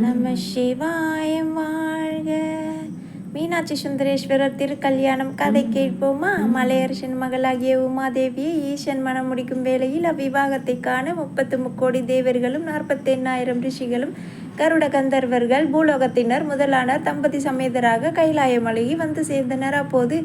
நம சிவாயம் வாழ்க. மீனாட்சி சுந்தரேஸ்வரர் திருக்கல்யாணம் கதை கேட்போமா? மலையரசன் மகளாகிய உமாதேவியை ஈசன் மனம் முடிக்கும் வேளையில் அவ்விவாகத்தை காண 33 தேவர்களும் 48,000 ரிஷிகளும் கருட கந்தர்வர்கள் பூலோகத்தினர் முதலானர் தம்பதி சமேதராக கைலாய மலையை வந்து சேர்ந்தனர். அப்போது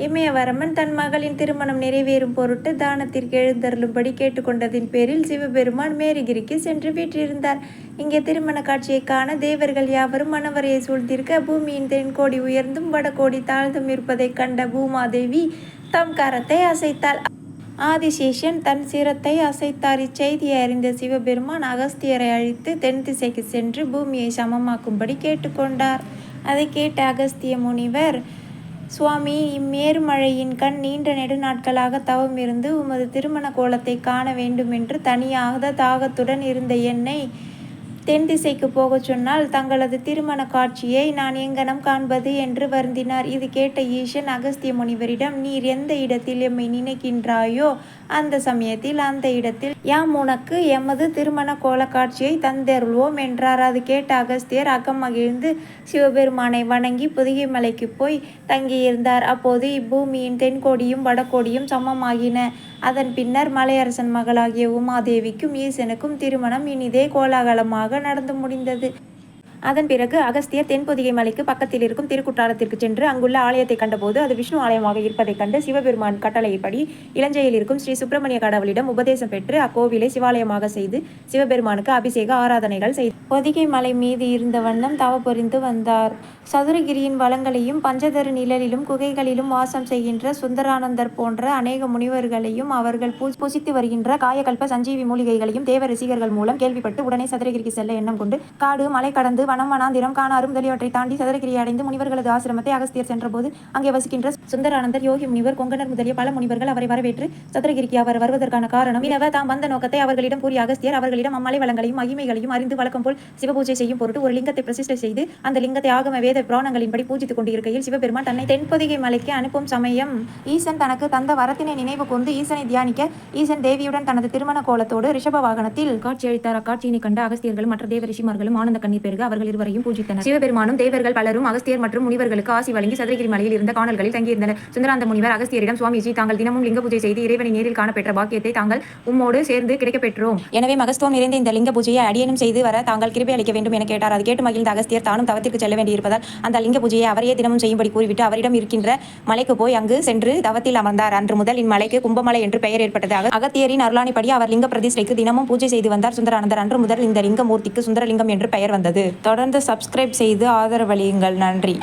இமயவரமன் தன் மகளின் திருமணம் நிறைவேறும் பொருட்டு தானத்திற்கு எழுந்தருளும்படி கேட்டுக்கொண்டதின் பேரில் சிவபெருமான் மேரிகிரிக்கு சென்று வீற்றிருந்தார். இங்கே திருமண காட்சியை காண தேவர்கள் யாவரும் மணவரையை சூழ்ந்திருக்க பூமியின் தென்கோடி உயர்ந்தும் வடகோடி தாழ்ந்தும் இருப்பதைக் கண்ட பூமாதேவி தம் கரத்தை அசைத்தாள். ஆதிசேஷன் தன் சிரத்தை அசைத்தார். இச்செய்தியை அறிந்த சிவபெருமான் அகஸ்தியரை அழைத்து தென் திசைக்கு சென்று பூமியை சமமாக்கும்படி கேட்டுக்கொண்டார். அதை கேட்ட அகஸ்திய முனிவர், சுவாமி, இம்மேருமழையின் கண் நீண்ட நெடுநாட்களாக தவம் இருந்து உமது திருமண கோலத்தை காண வேண்டுமென்று தனியாக தாகத்துடன் இருந்த என்னை தென் திசைக்கு போகச் சொன்னால் தங்களது திருமண காட்சியை நான் எங்கனம் காண்பது என்று வருந்தினார். இது கேட்ட ஈசன் அகஸ்திய முனிவரிடம், நீர் எந்த இடத்தில் எம்மை நினைக்கின்றாயோ அந்த சமயத்தில் அந்த இடத்தில் யாம் உனக்கு எமது திருமண கோல காட்சியை தந்தருள்வோம் என்றார். அது கேட்ட அகஸ்தியர் அகம் மகிழ்ந்து சிவபெருமானை வணங்கி பொதிகை மலைக்கு போய் தங்கியிருந்தார். அப்போது இப்பூமியின் தென்கோடியும் வடகோடியும் சமமாகின. அதன் பின்னர் மலையரசன் மகளாகிய உமாதேவிக்கும் ஈசனுக்கும் திருமணம் இனிதே கோலாகலமாக நடந்து முடிந்தது. அதன் பிறகு அகஸ்தியர் தென்பொதிகை மலைக்கு பக்கத்தில் இருக்கும் திருக்குற்றாலத்திற்கு சென்று அங்குள்ள ஆலயத்தை கண்டபோது அது விஷ்ணு ஆலயமாக இருப்பதைக் கண்டு சிவபெருமான் கட்டளைப்படி இலஞ்சையில் இருக்கும் ஸ்ரீ சுப்பிரமணிய கடவுளிடம் உபதேசம் பெற்று அக்கோவிலை சிவாலயமாக செய்து சிவபெருமானுக்கு அபிஷேக ஆராதனைகள் செய்து பொதிகை மலை மீது இருந்த வண்ணம் தவபுரிந்து வந்தார். சதுரகிரியின் வளங்களையும் பஞ்சதரு நிழலிலும் குகைகளிலும் வாசம் செய்கின்ற சுந்தரானந்தர் போன்ற அநேக முனிவர்களையும் அவர்கள் பூசித்து வருகின்ற காயகல்ப சஞ்சீவி மூலிகைகளையும் தேவ ரிஷிகர்கள் மூலம் கேள்விப்பட்டு உடனே சதுரகிரிக்கு செல்ல எண்ணம் கொண்டு காடு மலை கடந்து வனம் வனாந்திரம் காணாறு முதலியவற்றை தாண்டி சதுரகிரியை அடைந்து முனிவர்களது ஆசிரமத்தை அகஸ்தியர் சென்றபோது அங்கே வசிக்கின்ற சுந்தரானந்தர், யோகி முனிவர், கொங்கணர் முதலிய பல முனிவர்கள் அவரை வரவேற்று சதுரகிரிக்கு அவர் வருவதற்கான காரணம் வினவ தாம் வந்த நோக்கத்தை அவர்களிடம் கூறிய அகஸ்தியர் அவர்களிடம் அம்மலை வளங்களையும் மகிமைகளையும் அறிந்து வழக்கம் போல் சிவபூஜை செய்யும் பொருட்டு ஒரு லிங்கத்தை பிரதிஷ்டை செய்து அந்த லிங்கத்தை ஆகம வேத புராணங்களின்படி பூஜித்துக் கொண்டிருக்கையில் சிவபெருமான் தன்னை தென்பொதிகை மலைக்கு அனுப்பும் சமயம் ஈசன் தனக்கு தந்த வரத்தினை நினைவு கூர்ந்து ஈசனை தியானிக்க ஈசன் தேவியுடன் தனது திருமண கோலத்தோடு ரிஷப வாகனத்தில் காட்சியளித்தார். அக்காட்சியினை கண்ட அகஸ்தியர்களும் மற்ற தேவ ரிஷிமார்களும் ஆனந்த கண்ணீர் பெருக அவர்கள் இருவரையும் பூஜித்தனர். சிவபெருமானும் தேவர்கள் பலரும் அகஸ்தியர் மற்றும் முனிவர்களுக்கு ஆசி வழங்கி சதுரகிரி மலையில் இருந்த காணல்களில் தங்கியிருந்தனர். சுந்தராந்த முனிவர் அகஸ்தியரிடம், சுவாமிஜி, தாங்கள் தினமும் லிங்க பூஜை செய்து இறைவனை நேரில் காணப்பெற்ற பாக்கியத்தை தாங்கள் உம்மோடு சேர்ந்து கிடைக்க பெற்றோம். எனவே மகத்துவம் நிறைந்த இந்த லிங்க பூஜையை அடியேனும் செய்து வர தாங்கள் கிருபை அளிக்க வேண்டும் என கேட்டார். அது கேட்டு மகிழ்ந்த அகஸ்தியர் தானும் தவத்திற்கு செல்ல வேண்டியிருப்பதால் அந்த லிங்க பூஜையை அவரையே தினமும் செய்யும்படி கூறிவிட்டு அவரிடம் இருக்கின்ற மலைக்கு போய் அங்கு சென்று தவத்தில் அமர்ந்தார். அன்று முதல் இம்மலைக்கு கும்பமலை என்று பெயர் ஏற்பட்டது. அகத்தியரின் அருளாணிப்படி அவர் லிங்க பிரதிஷ்டைக்கு தினமும் பூஜை செய்து வந்தார் சுந்தரானந்தர். அன்று முதல் இந்த லிங்க மூர்த்திக்கு சுந்தரலிங்கம் என்று பெயர் வந்தது. தொடர்ந்து சப்ஸ்கிரைப் செய்து ஆதரவளியுங்கள். நன்றி.